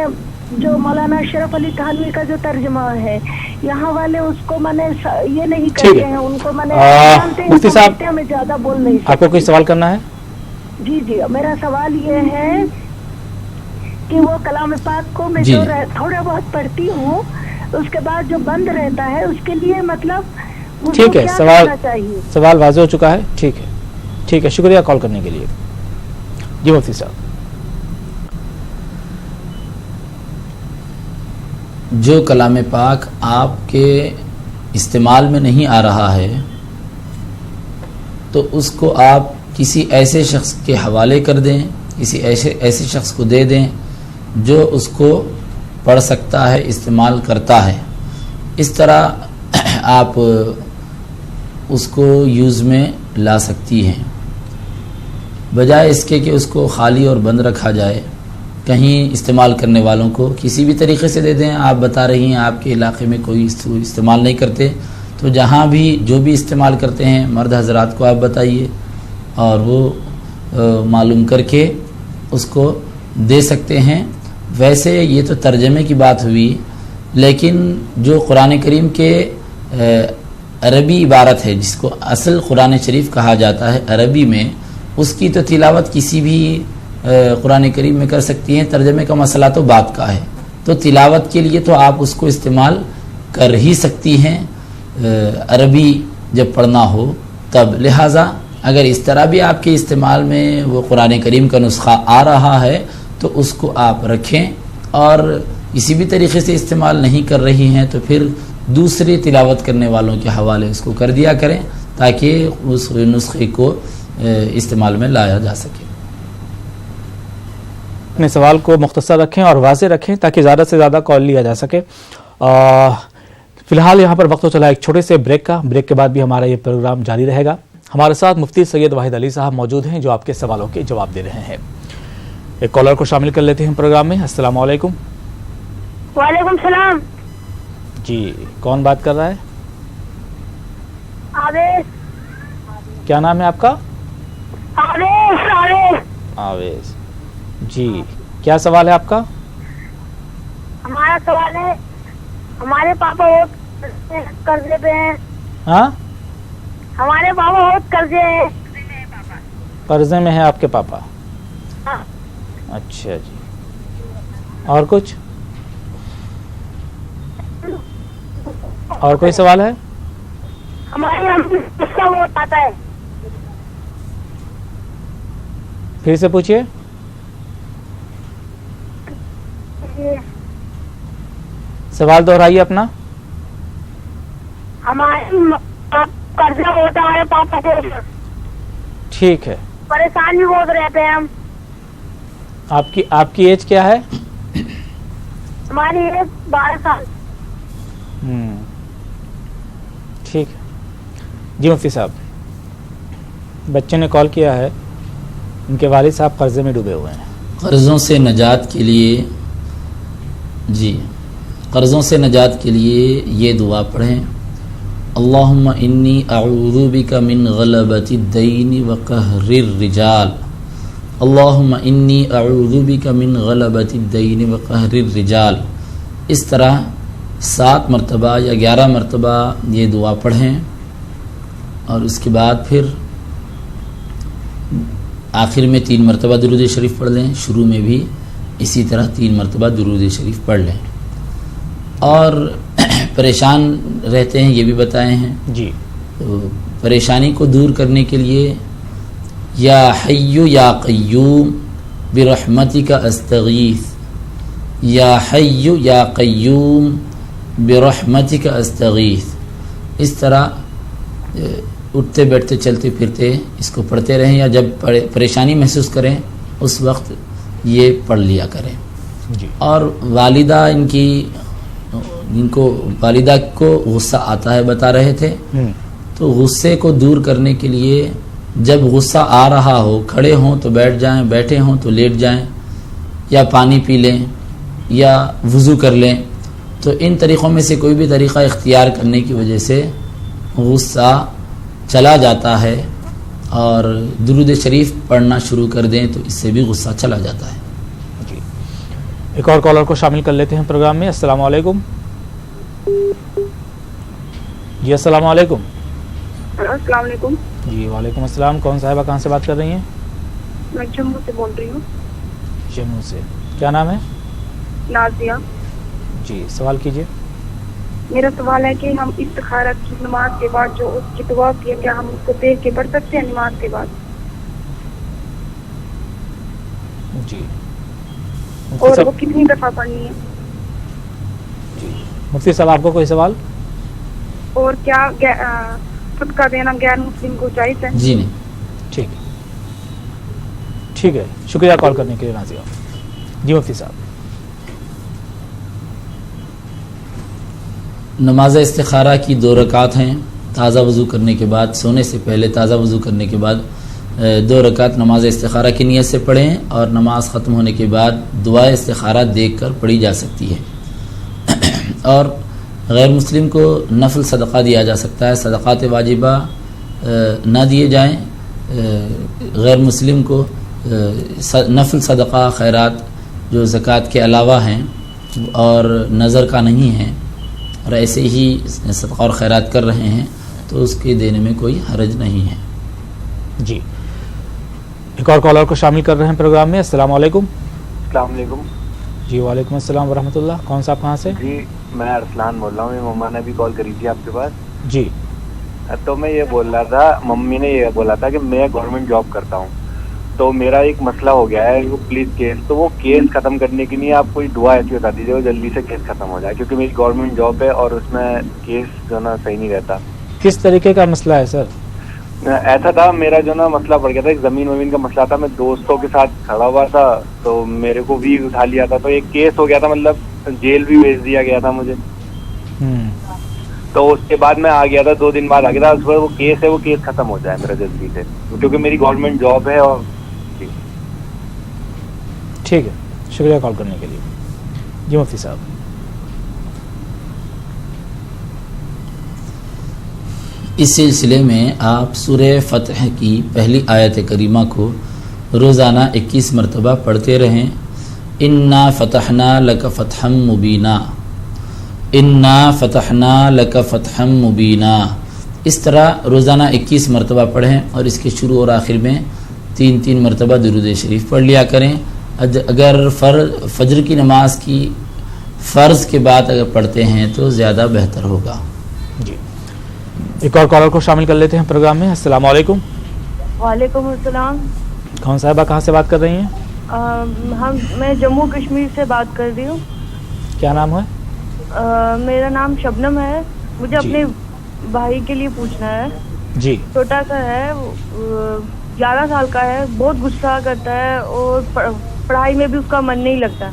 جو مولانا اشرف علی تھانوی کا جو ترجمہ ہے یہاں والے اس کو میں نے یہ نہیں کرتے ہیں، ان کو میں نے مفتی صاحب میں زیادہ بول نہیں سکتی. آپ کو کوئی سوال کرنا ہے؟ جی میرا سوال یہ ہے کہ وہ کلام پاک کو میں جو تھوڑا بہت پڑھتی ہوں اس کے بعد جو بند رہتا ہے اس کے لیے مطلب ٹھیک ہے، سوال واضح ہو چکا ہے. ٹھیک ہے شکریہ کال کرنے کے لیے. جی مفتی صاحب. جو کلام پاک آپ کے استعمال میں نہیں آ رہا ہے تو اس کو آپ کسی ایسے شخص کے حوالے کر دیں، کسی ایسے شخص کو دے دیں جو اس کو پڑھ سکتا ہے، استعمال کرتا ہے. اس طرح آپ اس کو یوز میں لا سکتی ہیں، بجائے اس کے کہ اس کو خالی اور بند رکھا جائے. کہیں استعمال کرنے والوں کو کسی بھی طریقے سے دے دیں. آپ بتا رہی ہیں آپ کے علاقے میں کوئی استعمال نہیں کرتے، تو جہاں بھی جو بھی استعمال کرتے ہیں مرد حضرات کو آپ بتائیے اور وہ معلوم کر کے اس کو دے سکتے ہیں. ویسے یہ تو ترجمے کی بات ہوئی، لیکن جو قرآن کریم کے عربی عبارت ہے جس کو اصل قرآن شریف کہا جاتا ہے عربی میں، اس کی تو تلاوت کسی بھی قرآن کریم میں کر سکتی ہیں. ترجمے کا مسئلہ تو بات کا ہے، تو تلاوت کے لیے تو آپ اس کو استعمال کر ہی سکتی ہیں عربی جب پڑھنا ہو تب. لہٰذا اگر اس طرح بھی آپ کے استعمال میں وہ قرآن کریم کا نسخہ آ رہا ہے تو اس کو آپ رکھیں، اور کسی بھی طریقے سے استعمال نہیں کر رہی ہیں تو پھر دوسرے تلاوت کرنے والوں کے حوالے اس کو کر دیا کریں تاکہ اس نسخے کو استعمال میں لایا جا سکے. اپنے سوال کو مختصر رکھیں اور واضح رکھیں تاکہ زیادہ سے زیادہ کال لیا جا سکے. فی الحال یہاں پر وقت ہو چلا ایک چھوٹے سے بریک کا. بریک کے بعد بھی ہمارا یہ پروگرام جاری رہے گا. ہمارے ساتھ مفتی سید واحد علی صاحب موجود ہیں جو آپ کے سوالوں کے جواب دے رہے ہیں. ایک کالر کو شامل کر لیتے ہیں پروگرام میں. السلام علیکم. وعلیکم السلام. جی کون بات کر رہا ہے؟ آویز. کیا نام ہے آپ کا؟ آویز. جی کیا سوال ہے آپ کا؟ ہمارا سوال ہے ہمارے پاپا بہت قرضے پہ ہیں. ہاں ہمارے پاپا بہت قرضے ہیں. قرضے میں ہیں آپ کے پاپا؟ ہاں. اچھا جی. اور کچھ اور کوئی سوال ہے؟ ہمارے غصہ بہت آتا ہے. پھر سے پوچھئے. سوال دہرائیے اپنا. ہمارے قرضہ ہوتا ہے پاپا سے. ٹھیک ہے. پریشان بھی بہت رہتے ہیں ہم. آپ کی ایج کیا ہے؟ ہماری ایج 12 سال. جی مفتی صاحب، بچے نے کال کیا ہے، ان کے والد صاحب قرضے میں ڈوبے ہوئے ہیں. قرضوں سے نجات کے لیے قرضوں سے نجات کے لیے یہ دعا پڑھیں. اللہم انی اعوذ بک من غلبۃ الدین وقہر الرجال. اللہم انی اعوذ بک من غلبۃ الدین وقہر الرجال. اس طرح 7 مرتبہ یا 11 مرتبہ یہ دعا پڑھیں، اور اس کے بعد پھر آخر میں 3 مرتبہ درود شریف پڑھ لیں. شروع میں بھی اسی طرح 3 مرتبہ درود شریف پڑھ لیں. اور پریشان رہتے ہیں یہ بھی بتائے ہیں. جی، تو پریشانی کو دور کرنے کے لیے یا حی یا قیوم برحمتک استغیث، یا حی یا قیوم برحمتک استغیث، اس طرح اٹھتے بیٹھتے چلتے پھرتے اس کو پڑھتے رہیں، یا جب پریشانی محسوس کریں اس وقت یہ پڑھ لیا کریں. جی. اور والدہ والدہ کو غصہ آتا ہے بتا رہے تھے، تو غصے کو دور کرنے کے لیے جب غصہ آ رہا ہو، کھڑے ہوں تو بیٹھ جائیں، بیٹھے ہوں تو لیٹ جائیں، یا پانی پی لیں یا وضو کر لیں. تو ان طریقوں میں سے کوئی بھی طریقہ اختیار کرنے کی وجہ سے غصہ چلا جاتا ہے، اور درود شریف پڑھنا شروع کر دیں تو اس سے بھی غصہ چلا جاتا ہے. جی، ایک اور کالر کو شامل کر لیتے ہیں پروگرام میں. السلام علیکم. جی السلام علیکم. السلام علیکم. جی وعلیکم السلام. کون صاحبہ کہاں سے بات کر رہی ہیں؟ میں جموں سے بول رہی ہوں. جموں سے. کیا نام ہے؟ نازیہ. جی سوال کیجیے. میرا سوال ہے کہ ہم استخارہ کی نماز کے بعد جو اس کی دعا کی ہے، کیا ہم اس کو دیکھ کے پڑھ سکتے ہیں نماز کے بعد؟ جی. اور وہ کتنی دفعہ پڑھنی ہے؟ جی مفتی صاحب آپ کو کوئی سوال؟ اور کیا صدقہ دینا غیر مسلم کو جائز ہے؟ جی نہیں. ٹھیک ہے، شکریہ کال کرنے کے لیے نازیہ. جی مفتی صاحب. نماز استخارہ کی 2 رکعت ہیں. تازہ وضو کرنے کے بعد، سونے سے پہلے تازہ وضو کرنے کے بعد 2 رکعت نماز استخارہ کی نیت سے پڑھیں، اور نماز ختم ہونے کے بعد دعا استخارہ دیکھ کر پڑھی جا سکتی ہے. اور غیر مسلم کو نفل صدقہ دیا جا سکتا ہے. صدقات واجبہ نہ دیے جائیں. غیر مسلم کو نفل صدقہ خیرات جو زکوٰۃ کے علاوہ ہیں اور نظر کا نہیں ہے، اور ایسے ہی صدقہ اور خیرات کر رہے ہیں، تو اس کے دینے میں کوئی حرج نہیں ہے. جی ایک اور کالر کو شامل کر رہے ہیں پروگرام میں. السلام علیکم. السلام علیکم. جی وعلیکم السلام ورحمۃ اللہ. کون صاحب کہاں سے؟ جی میں ارسلان بول رہا ہوں. مما نے بھی کال کری تھی آپ کے پاس. جی. تو میں یہ بول رہا تھا، ممی نے یہ بولا تھا کہ میں گورنمنٹ جاب کرتا ہوں، تو میرا ایک مسئلہ ہو گیا ہے وہ پولیس کیس. تو وہ کیس ختم کرنے کے لیے آپ کوئی دعا ایسی بتا دیجیے وہ جلدی سے کیس ختم ہو جائے، کیونکہ میری گورنمنٹ جاب ہے اور اس میں کیس جو نا صحیح نہیں رہتا. کس طریقے کا مسئلہ ہے سر؟ ایسا تھا میرا جو نا مسئلہ پڑ گیا تھا، ایک زمین کا مسئلہ تھا. میں دوستوں کے ساتھ کھڑا ہوا تھا تو میرے کو بھی اٹھا لیا تھا، تو ایک کیس ہو گیا تھا، مطلب جیل بھی بھیج دیا گیا تھا مجھے. تو اس کے بعد میں آ گیا تھا، 2 دن بعد آ گیا تھا. اس پر وہ کیس ہے، وہ کیس ختم ہو جائے میرا جلدی سے، کیونکہ میری گورنمنٹ جاب ہے. اور ٹھیک ہے، شکریہ کال کرنے کے لیے. جی مفتی صاحب. اس سلسلے میں آپ سورہ فتح کی پہلی آیت کریمہ کو روزانہ 21 مرتبہ پڑھتے رہیں. انا فتحنا لک فتحا مبینا، انا فتحنا لک فتحا مبینا. اس طرح روزانہ 21 مرتبہ پڑھیں، اور اس کے شروع اور آخر میں 3 مرتبہ درود شریف پڑھ لیا کریں. اگر فجر کی نماز کی فرض کے بعد اگر پڑھتے ہیں تو زیادہ بہتر ہوگا. جی ایک اور کالر کو شامل کر لیتے ہیں پروگرام میں. السلام علیکم. وعلیکم السلام. کون صاحبہ کہاں سے بات کر رہی ہیں؟ میں جموں کشمیر سے بات کر رہی ہوں. کیا نام ہے؟ میرا نام شبنم ہے. مجھے اپنے بھائی کے لیے پوچھنا ہے. جی. چھوٹا سا ہے، 11 سال کا ہے، بہت غصہ کرتا ہے اور پڑھائی میں بھی اس کا من نہیں لگتا.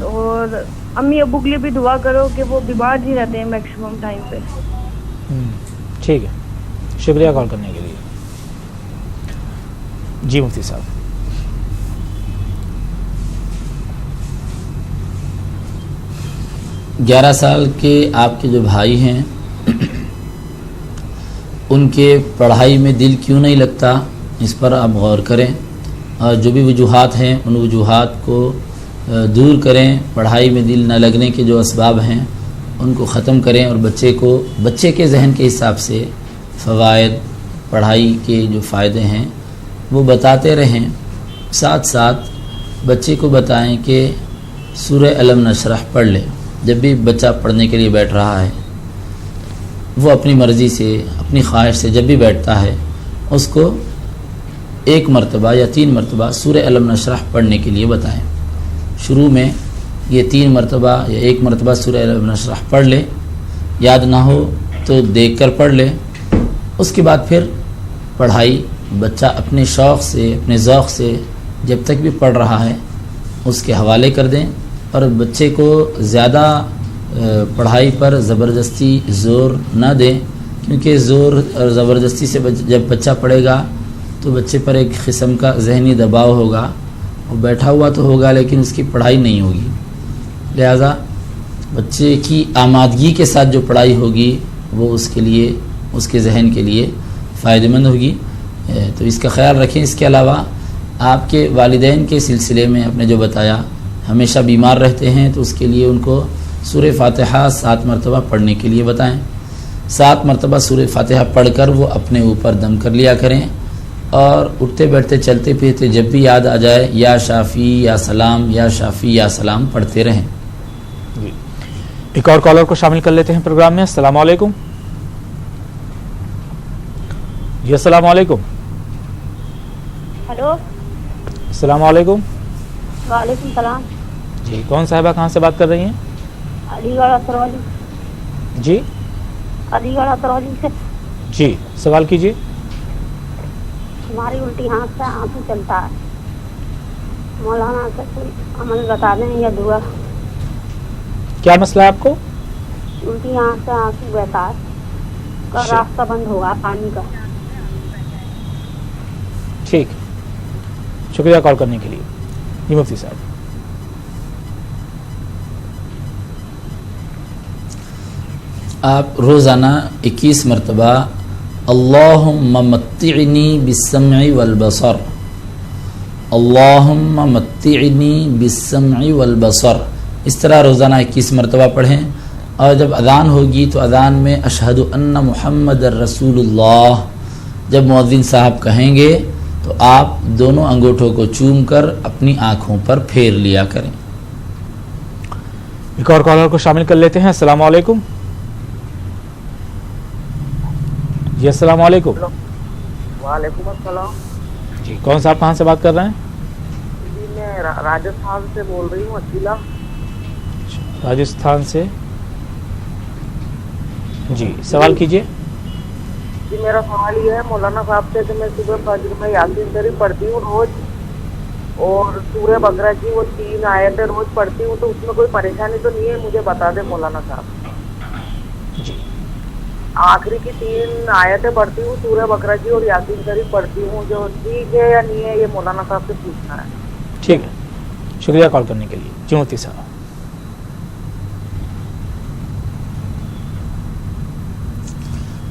اور امی ابو کے لیے بھی دعا کرو کہ وہ بیمار نہیں رہتے ہیں میکسیمم ٹائم پہ. ٹھیک ہے، شکریہ کال کرنے کے لیے. جی مفتی صاحب. گیارہ سال کے آپ کے جو بھائی ہیں ان کے پڑھائی میں دل کیوں نہیں لگتا، اس پر آپ غور کریں اور جو بھی وجوہات ہیں ان وجوہات کو دور کریں. پڑھائی میں دل نہ لگنے کے جو اسباب ہیں ان کو ختم کریں اور بچے کے ذہن کے حساب سے فوائد، پڑھائی کے جو فائدے ہیں وہ بتاتے رہیں. ساتھ ساتھ بچے کو بتائیں کہ سورہ علم نشرح پڑھ لے. جب بھی بچہ پڑھنے کے لیے بیٹھ رہا ہے وہ اپنی مرضی سے، اپنی خواہش سے جب بھی بیٹھتا ہے اس کو 1 مرتبہ یا 3 مرتبہ سورہ علم نشرح پڑھنے کے لیے بتائیں. شروع میں یہ 3 مرتبہ یا 1 مرتبہ سورہ علم نشرح پڑھ لے، یاد نہ ہو تو دیکھ کر پڑھ لے. اس کے بعد پھر پڑھائی بچہ اپنے شوق سے، اپنے ذوق سے جب تک بھی پڑھ رہا ہے اس کے حوالے کر دیں. اور بچے کو زیادہ پڑھائی پر زبردستی زور نہ دیں، کیونکہ زور اور زبردستی سے جب بچہ پڑھے گا تو بچے پر ایک قسم کا ذہنی دباؤ ہوگا. وہ بیٹھا ہوا تو ہوگا لیکن اس کی پڑھائی نہیں ہوگی. لہذا بچے کی آمادگی کے ساتھ جو پڑھائی ہوگی وہ اس کے لیے، اس کے ذہن کے لیے فائدہ مند ہوگی. تو اس کا خیال رکھیں. اس کے علاوہ آپ کے والدین کے سلسلے میں آپ نے جو بتایا ہمیشہ بیمار رہتے ہیں تو اس کے لیے ان کو سورہ فاتحہ 7 مرتبہ پڑھنے کے لیے بتائیں. 7 مرتبہ سورہ فاتحہ پڑھ کر وہ اپنے اوپر دم کر لیا کریں اور اٹھتے بیٹھتے چلتے پھرتے جب بھی یاد آ جائے یا شافی یا سلام یا شافی یا سلام پڑھتے رہیں. جی ایک اور کالر کو شامل کر لیتے ہیں پروگرام میں. السلام علیکم. جی السلام علیکم. ہلو. السلام علیکم. وعلیکم السلام. جی کون صاحبہ کہاں سے بات کر رہی ہیں؟ علی گڑھ اتروالی. جی علی گڑھ اتروالی سے. جی سوال کیجیے. ہماری الٹی ہاتھ سے آنسو چلتا ہے، مولانا سے کوئی عمل بتا دیں یا دعا. کیا مسئلہ ہے آپ کو؟ الٹی آنکھ سے آنسو بہتا ہے، کا راستہ بند ہوگا پانی کا. ٹھیک، شکریہ کال کرنے کے لیے. جی مفتی صاحب. آپ روزانہ 21 مرتبہ اللہم متعنی بالسمع والبصر، اللہم متعنی بالسمع والبصر، اس طرح روزانہ 21 مرتبہ پڑھیں. اور جب اذان ہوگی تو اذان میں اشہد ان محمد الرسول اللہ جب مؤذن صاحب کہیں گے تو آپ دونوں انگوٹھوں کو چوم کر اپنی آنکھوں پر پھیر لیا کریں. ایک اور کالر کو شامل کر لیتے ہیں. السلام علیکم. جی السلام علیکم. وعلیکم السلام. جی کون صاحب کہاں سے بات کر رہے ہیں؟ جی میں راجستھان سے بول رہی ہوں. اکیلا. راجستھان سے. جی سوال کیجیے. جی میرا سوال یہ ہے مولانا صاحب سے کہ میں صبح فجر میں یاسین شریف پڑھتی ہوں روز اور سورہ بقرہ کی وہ 3 آیتیں روز پڑھتی ہوں، تو اس میں کوئی پریشانی تو نہیں ہے؟ مجھے بتا دیں مولانا صاحب. جی آخری کی 3 آیتیں پڑھتی ہوں سورہ بقرہ کی اور یاسین شریف پڑھتی ہوں، جو ٹھیک ہے یا نہیں ہے یہ مولانا صاحب سے پوچھنا ہے. ٹھیک ہے، شکریہ کال کرنے کے لیے. جی مفتی صاحب.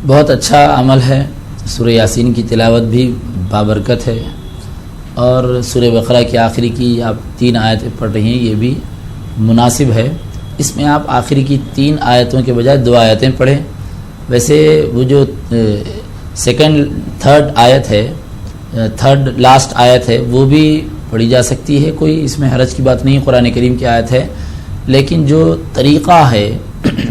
بہت اچھا عمل ہے. سورہ یاسین کی تلاوت بھی بابرکت ہے اور سورہ بقرہ کی آخری کی آپ 3 آیتیں پڑھ رہی ہیں یہ بھی مناسب ہے. اس میں آپ آخری کی 3 آیتوں کے بجائے 2 آیتیں پڑھیں. ویسے وہ جو تھرڈ آیت ہے، تھرڈ لاسٹ آیت ہے وہ بھی پڑھی جا سکتی ہے، کوئی اس میں حرج کی بات نہیں. قرآن کریم کی آیت ہے، لیکن جو طریقہ ہے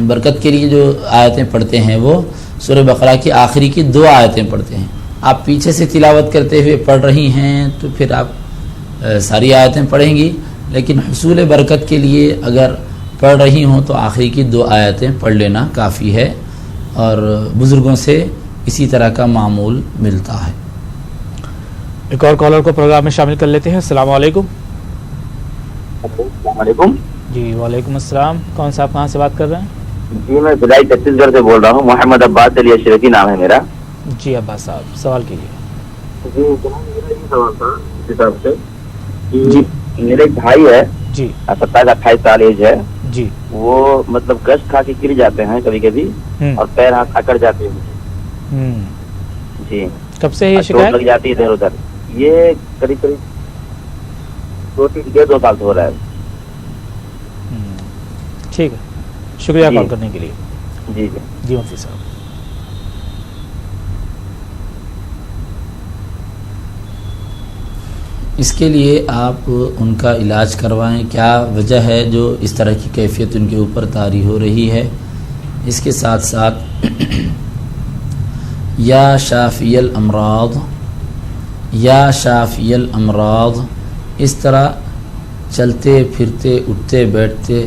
برکت کے لیے جو آیتیں پڑھتے ہیں وہ سورہ بقرہ کی آخری کی 2 آیتیں پڑھتے ہیں. آپ پیچھے سے تلاوت کرتے ہوئے پڑھ رہی ہیں تو پھر آپ ساری آیتیں پڑھیں گی، لیکن حصول برکت کے لیے اگر پڑھ رہی ہوں تو آخری کی 2 آیتیں پڑھ لینا کافی ہے، اور بزرگوں سے اسی طرح کا معمول ملتا ہے. ایک اور کالر کو پروگرام میں شامل کر لیتے ہیں. السلام علیکم. السلام علیکم. جی وعلیکم السلام. کون صاحب کہاں سے بات کر رہے ہیں؟ جی میں بلائی چھتیس گڑھ سے بول رہا ہوں. محمد عباس علی اشرفی نام ہے میرا. جی عباس صاحب سوال کیجیے. جی جناب میرا یہ سوال تھا اس حساب سے کہ میرے ایک بھائی ہے جی 27-28 سال ایج ہے جی, وہ مطلب گشت کھا کے گر جاتے ہیں کبھی کبھی اور پیر ہاتھ اکڑ جاتے ہیں جی. کب سے یہ چوٹ شکایت لگ جاتی ہے ادھر ادھر, یہ قریب 2 سال سے ہو رہا ہے. ٹھیک ہے, شکریہ کال کرنے کے لیے. جی جی جی مفتی صاحب. اس کے لیے آپ ان کا علاج کروائیں. کیا وجہ ہے جو اس طرح کی کیفیت ان کے اوپر طاری ہو رہی ہے. اس کے ساتھ ساتھ یا شافی الامراض, یا شافی الامراض, اس طرح چلتے پھرتے اٹھتے بیٹھتے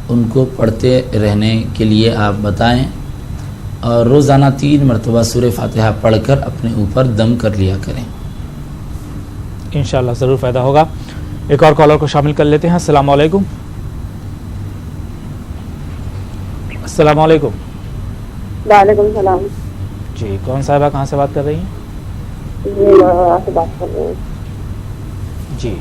ان کو پڑھتے رہنے کے لیے آپ بتائیں, اور روزانہ 3 مرتبہ سورہ فاتحہ پڑھ کر اپنے اوپر دم کر لیا کریں. انشاءاللہ ضرور فائدہ ہوگا. ایک اور کالر کو شامل کر لیتے ہیں. السلام علیکم. السلام علیکم. وعلیکم السلام. جی کون صاحبہ کہاں سے بات کر رہی ہیں؟ سے بات کر رہے ہیں. جی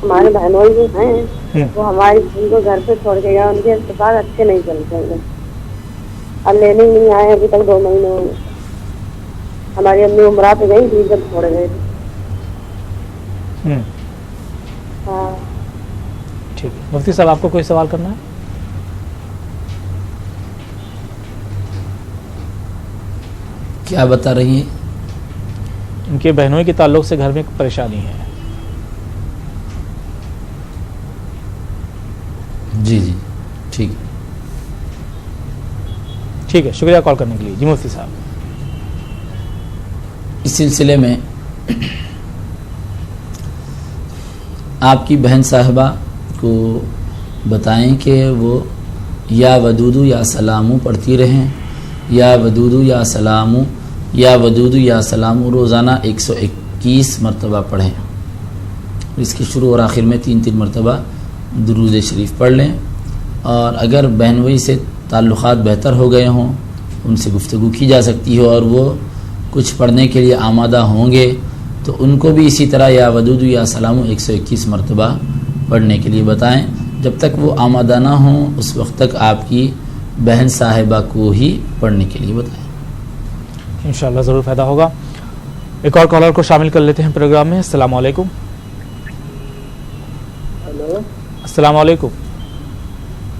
ہمارے بہنوئی جو ہیں وہ ہماری ان کو گھر پہ چھوڑ کے گیا, ان کے اسپتال اچھے نہیں چلتے ہیں, اب لینے نہیں آئے ابھی تک 2 مہینے ہو گئے. ہماری امی عمرہ پہ گئی تھی جب چھوڑ گئے. ہاں ٹھیک ہے. مفتی صاحب آپ کو کوئی سوال کرنا ہے؟ کیا بتا رہی ہیں؟ ان کے بہنوئی کے تعلق سے گھر میں ایک پریشانی ہے. جی جی ٹھیک ہے. ٹھیک ہے, شکریہ کال کرنے کے لیے. جی مفتی صاحب. اس سلسلے میں آپ کی بہن صاحبہ کو بتائیں کہ وہ یا ودودو یا سلامو پڑھتی رہیں, یا ودودو یا سلامو, یا ودودو یا سلامو روزانہ 121 مرتبہ پڑھیں. اس کے شروع اور آخر میں 3 مرتبہ درود شریف پڑھ لیں. اور اگر بہنوئی سے تعلقات بہتر ہو گئے ہوں, ان سے گفتگو کی جا سکتی ہو اور وہ کچھ پڑھنے کے لیے آمادہ ہوں گے, تو ان کو بھی اسی طرح یا ودود یا سلامو 121 مرتبہ پڑھنے کے لیے بتائیں. جب تک وہ آمادہ نہ ہوں اس وقت تک آپ کی بہن صاحبہ کو ہی پڑھنے کے لیے بتائیں. انشاءاللہ ضرور فائدہ ہوگا. ایک اور کالر کو شامل کر لیتے ہیں پروگرام میں. السلام علیکم. ہلو السلام علیکم.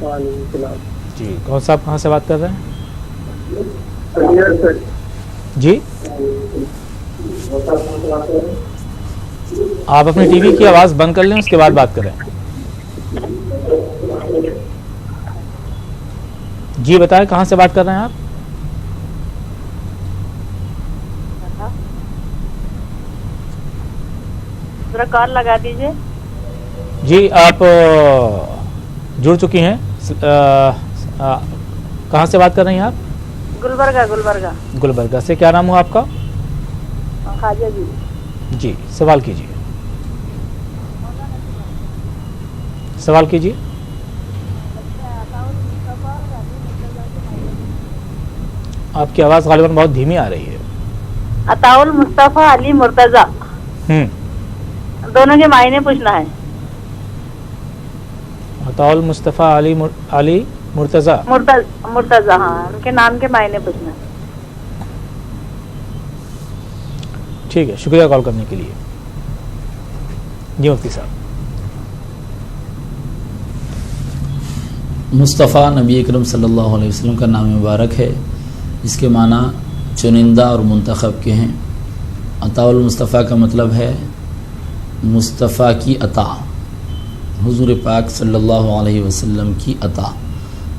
وعلیکم السلام. جی کون صاحب کہاں سے بات کر رہے ہیں؟ جی آپ اپنی ٹی وی کی آواز بند کر لیں, اس کے بعد بات کریں. جی بتائیں کہاں سے بات کر رہے ہیں آپ؟ ذرا کال لگا دیجیے. جی آپ جڑ چکی ہیں. کہاں سے بات کر رہی ہیں آپ؟ گلبرگہ. گلبرگہ سے. کیا نام ہوا آپ کا؟ خواجہ جی. جی سوال کیجیے. سوال کیجیے. آپ کی آواز غالباً بہت دھیمی آ رہی ہے. عطاء المصطفیٰ علی مرتضی, دونوں کے معنی پوچھنا ہے. عطاء المصطفیٰ علی مرتضی, ہاں ان کے نام کے معنی پوچھنا ہے. ٹھیک ہے, شکریہ کال کرنے کے لیے. جی مفتی صاحب. مصطفیٰ نبی اکرم صلی اللہ علیہ وسلم کا نام مبارک ہے. اس کے معنی چنندہ اور منتخب کے ہیں. عطاء المصطفیٰ کا مطلب ہے مصطفیٰ کی عطا, حضور پاک صلی اللہ علیہ وسلم کی عطا.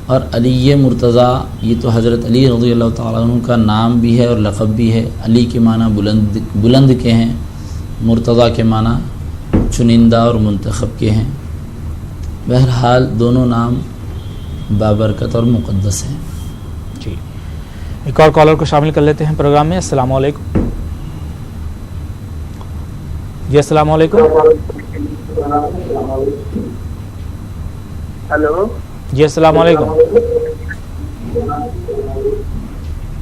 اور علی مرتضی یہ تو حضرت علی رضی اللہ تعالیٰ عنہ کا نام بھی ہے اور لقب بھی ہے. علی کے معنی بلند کے ہیں, مرتضی کے معنی چنندہ اور منتخب کے ہیں. بہرحال دونوں نام بابرکت اور مقدس ہیں. جی ایک اور کالر کو شامل کر لیتے ہیں پروگرام میں. السلام علیکم. جی السلام علیکم. ہلو جی السلام علیکم.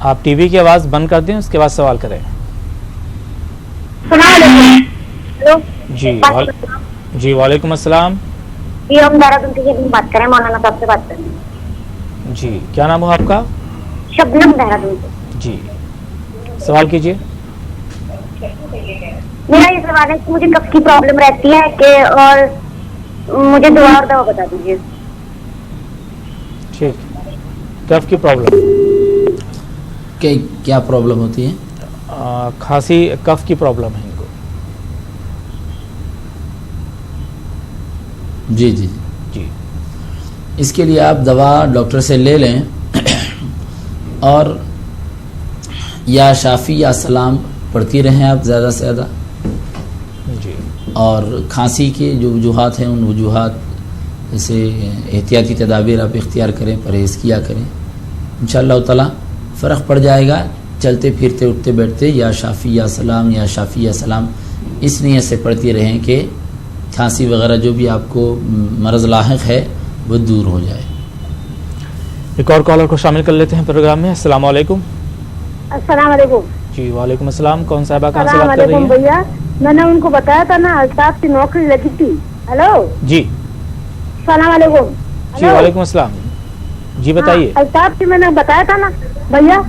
آپ ٹی وی کی آواز بند کر دیں, اس کے بعد سوال کریں. جی وعلیکم السلام. جی ہم دہرادون سے بات کریں, مولانا صاحب سے بات کریں. جی کیا نام ہو آپ کا؟ شبنم, دہرادون سے. جی سوال کیجیے. میرا یہ سوال ہے کہ مجھے کف کی پرابلم رہتی ہے کہ, اور مجھے دعا اور دوا بتا دیجیے. ٹھیک, کف کی پرابلم کیا پرابلم ہوتی ہے؟ کھانسی کف کی پرابلم ہے ان کو. جی جی جی, اس کے لیے آپ دوا ڈاکٹر سے لے لیں, اور یا شافی یا سلام پڑھتی رہیں آپ زیادہ سے زیادہ. جی, اور کھانسی کے جو وجوہات ہیں ان وجوہات جیسے احتیاطی تدابیر آپ اختیار کریں, پرہیز کیا کریں, انشاءاللہ تعالی فرق پڑ جائے گا. چلتے پھرتے اٹھتے بیٹھتے یا شافی یا سلام یا شافی یا سلام اس نیت سے پڑھتی رہیں کہ کھانسی وغیرہ جو بھی آپ کو مرض لاحق ہے وہ دور ہو جائے. ایک اور کالر کو شامل کر لیتے ہیں پروگرام میں. السلام علیکم. السلام علیکم. جی وعلیکم السلام. کون صاحبہ کہاں سے بات کر رہی ہیں؟ بھیا میں نے ان کو بتایا تھا نا الطاف کی نوکری لگی تھی. ہلو جی. السلام علیکم. جی وعلیکم السلام. جی بتائیے. الطاف کی میں نے بتایا تھا نا بھیا,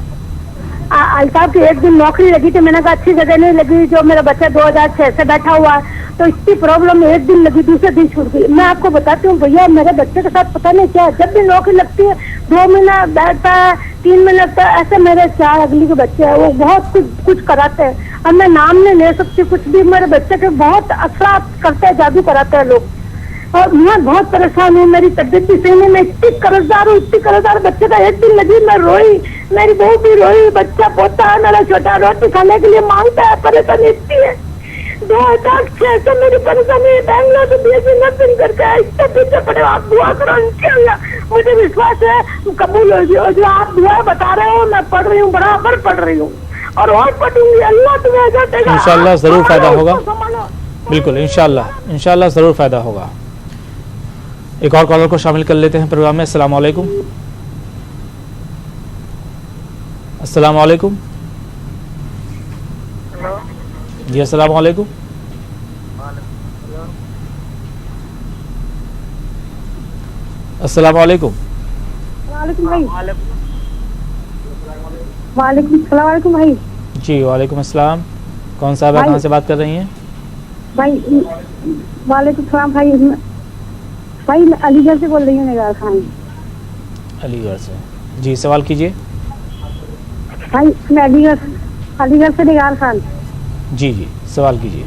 الطاف کی ایک دن نوکری لگی تھی. میں نے کہا اچھی جگہ نہیں لگی, جو میرا بچہ 2006 سے بیٹھا ہوا ہے, تو اس کی پرابلم ایک دن لگی, دوسرے دن چھوٹ گئی. میں آپ کو بتاتی ہوں بھیا, میرے بچے کے ساتھ پتہ نہیں کیا, جب بھی نوکری لگتی ہے 2 مہینہ بیٹھتا ہے, 3 مہینہ لگتا ہے, ایسے میرے 4 اگلی کے بچے ہیں, وہ بہت کچھ کراتے ہیں. اب میں نام نہیں لے سکتی کچھ بھی, میرے بچے کے بہت اثرات کرتے ہیں, جادو کراتے ہیں لوگ, اور میں بہت پریشان ہوں. میری طبیعت بھی صحیح نہیں, میں اتنی قرضدار ہوں, اتنی قرضدار. بچے کا ایک دن لگی میں روئی, میری بہو بھی روئی, بچہ پوتا ہے میرا چھوٹا روٹی کھانے کے لیے مانگتا ہے, پریشانی اتنی ہے. 2006 سے میری پریشانی بنگلور سے بھیجی نرسنگ کر کے اس سے پیچھے پڑے. آپ دعا کرو, انشاءاللہ مجھے وشواس ہے قبول ہوگی. اور جو آپ دعا بتا رہے ہو میں پڑھ رہی ہوں, برابر پڑھ رہی ہوں, اور پڑھوں گی. اللہ تمہیں اجر دے گا. انشاءاللہ ضرور فائدہ ہوگا. بالکل انشاءاللہ ضرور فائدہ ہوگا. ایک اور کالر کو شامل کر لیتے ہیں پروگرام میں. السلام علیکم. السلام علیکم. جی السلام علیکم. السلام علیکم. وعلیکم بھائی. وعلیکم السلام علیکم بھائی. جی وعلیکم السلام. کون صاحب کہاں سے بات کر رہی ہیں؟ بھائی وعلیکم السلام. بھائی میں علی گڑھ سے بول رہی ہوں, نگار خان. علی گڑھ سے. جی سوال کیجیے. بھائی میں علی گڑھ سے نگار خان. جی سوال کیجیے.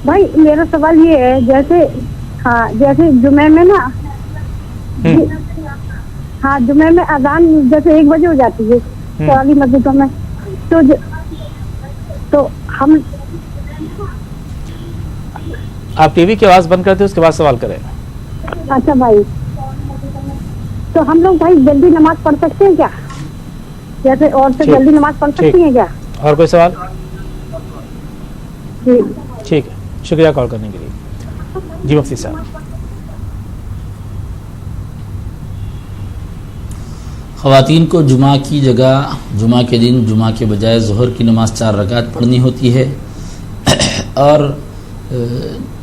بھائی میرا سوال یہ ہے, جیسے جمعے میں نا, ہاں جمعے میں اذان جیسے 1 بجے ہو جاتی ہے سوالی مسجدوں میں, تو ہم آپ ٹی وی کی آواز بند کرتے اس کے بعد سوال کریں. اچھا بھائی, تو ہم لوگ بھائی جلدی نماز پڑھ سکتے ہیں کیا, جیسے اور سے جلدی نماز پڑھ سکتی ہیں کیا؟ اور کوئی سوال؟ جی ٹھیک ہے, شکریہ کال کرنے کے لیے. جی مفتی صاحب. خواتین کو جمعہ کی جگہ جمعہ کے دن جمعہ کے بجائے ظہر کی نماز 4 رکعت پڑھنی ہوتی ہے, اور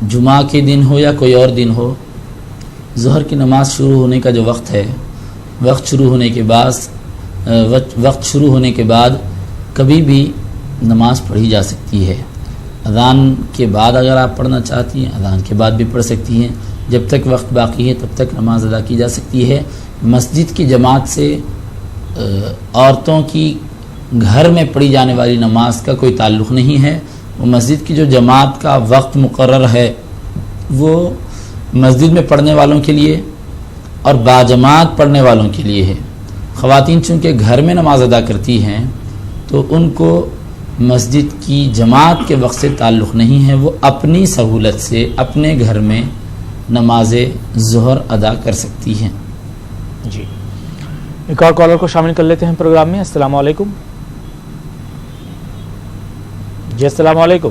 جمعہ کے دن ہو یا کوئی اور دن ہو, ظہر کی نماز شروع ہونے کا جو وقت ہے, وقت شروع ہونے کے بعد کبھی بھی نماز پڑھی جا سکتی ہے. اذان کے بعد اگر آپ پڑھنا چاہتی ہیں اذان کے بعد بھی پڑھ سکتی ہیں, جب تک وقت باقی ہے تب تک نماز ادا کی جا سکتی ہے. مسجد کی جماعت سے عورتوں کی گھر میں پڑھی جانے والی نماز کا کوئی تعلق نہیں ہے. وہ مسجد کی جو جماعت کا وقت مقرر ہے وہ مسجد میں پڑھنے والوں کے لیے اور باجماعت پڑھنے والوں کے لیے ہے. خواتین چونکہ گھر میں نماز ادا کرتی ہیں تو ان کو مسجد کی جماعت کے وقت سے تعلق نہیں ہے, وہ اپنی سہولت سے اپنے گھر میں نماز ظہر ادا کر سکتی ہیں. جی ایک اور کالر کو شامل کر لیتے ہیں پروگرام میں. السلام علیکم. جی السلام علیکم.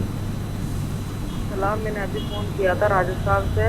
سلام, میں نے ابھی فون کیا تھا راجستھان سے.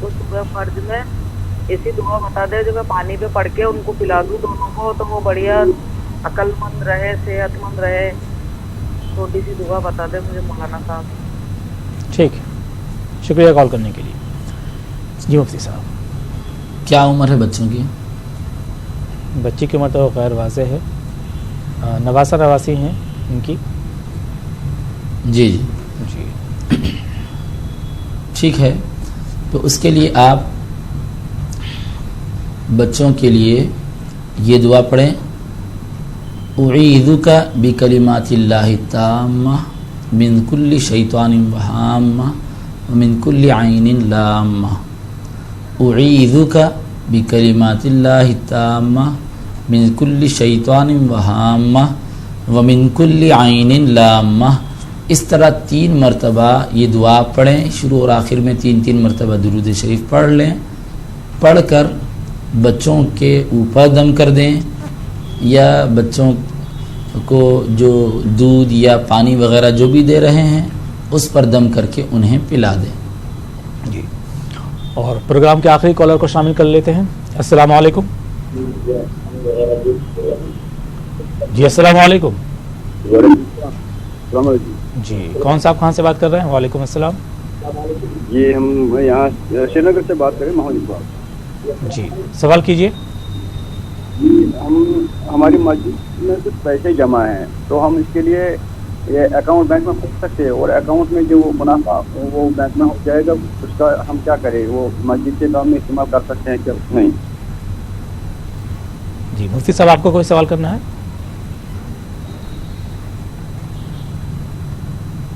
کو صبح فرض میں ایسی دعا بتا دے جو میں پانی پہ پڑھ کے ان کو پلا دوں دونوں کو, تو وہ بڑھیا عقل مند رہے, صحت مند رہے. چھوٹی سی دعا بتا دے مجھے مولانا صاحب. ٹھیک ہے, شکریہ کال کرنے کے لیے. جی مفتی صاحب, کیا عمر ہے بچوں کی؟ بچی کی عمر تو غیر واضح ہے, نواسا نواسی ہیں ان کی. جی جی ٹھیک ہے, تو اس کے لیے آپ بچوں کے لیے یہ دعا پڑھیں, اعیذک بکلمات اللہ التامہ من کل شیطان وہامہ ومن کل عین لامہ. اعیذک بکلمات اللہ التامہ من کل شیطان وہامہ ومن کل عین لامہ. اس طرح 3 مرتبہ یہ دعا پڑھیں, شروع اور آخر میں 3 مرتبہ درود شریف پڑھ لیں. پڑھ کر بچوں کے اوپر دم کر دیں, یا بچوں کو جو دودھ یا پانی وغیرہ جو بھی دے رہے ہیں اس پر دم کر کے انہیں پلا دیں. جی, اور پروگرام کے آخری کالر کو شامل کر لیتے ہیں. السلام علیکم. جی السلام علیکم. جی کون صاحب کہاں سے بات کر رہے ہیں؟ وعلیکم السلام. جی ہم یہاں شری نگر سے بات کر رہے ہیں, ماحول اقبال. جی سوال کیجیے. ہماری مسجد میں کچھ پیسے جمع ہیں, تو ہم اس کے لیے یہ اکاؤنٹ بینک میں کھول سکتے ہیں, اور اکاؤنٹ میں جو منافع وہ بینک میں ہو جائے گا, اس کا ہم کیا کریں, وہ مسجد کے کام میں استعمال کر سکتے ہیں کیا نہیں؟ جی مفتی صاحب آپ کو کوئی سوال کرنا ہے؟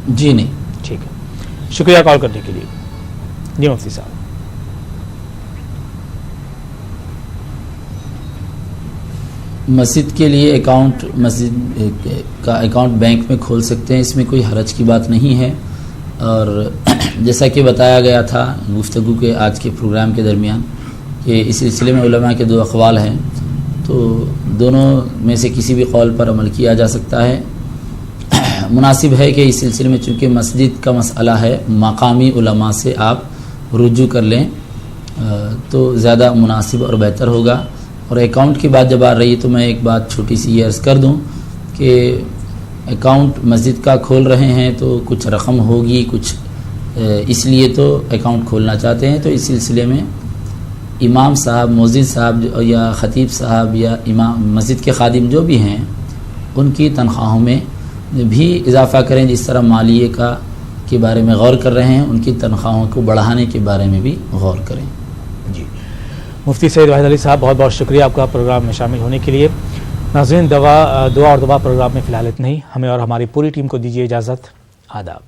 جی نہیں. ٹھیک ہے, شکریہ کال کرنے کے لیے. جی مفتی صاحب. مسجد کے لیے اکاؤنٹ, مسجد کا اکاؤنٹ بینک میں کھول سکتے ہیں, اس میں کوئی حرج کی بات نہیں ہے. اور جیسا کہ بتایا گیا تھا گفتگو کے آج کے پروگرام کے درمیان کہ اس سلسلے میں علماء کے 2 اقوال ہیں, تو دونوں میں سے کسی بھی قول پر عمل کیا جا سکتا ہے. مناسب ہے کہ اس سلسلے میں چونکہ مسجد کا مسئلہ ہے, مقامی علماء سے آپ رجوع کر لیں تو زیادہ مناسب اور بہتر ہوگا. اور اکاؤنٹ کی بات جب آ رہی ہے تو میں ایک بات چھوٹی سی یہ عرض کر دوں کہ اکاؤنٹ مسجد کا کھول رہے ہیں تو کچھ رقم ہوگی, کچھ اس لیے تو اکاؤنٹ کھولنا چاہتے ہیں, تو اس سلسلے میں امام صاحب, مؤذن صاحب یا خطیب صاحب یا امام مسجد کے خادم جو بھی ہیں ان کی تنخواہوں میں بھی اضافہ کریں. جس طرح مالیے کا کے بارے میں غور کر رہے ہیں, ان کی تنخواہوں کو بڑھانے کے بارے میں بھی غور کریں. مفتی سید واحد علی صاحب بہت بہت شکریہ آپ کا پروگرام میں شامل ہونے کے لیے. ناظرین دعا اور دبا پروگرام میں فی الحال اتنا ہی. ہمیں اور ہماری پوری ٹیم کو دیجیے اجازت. آداب.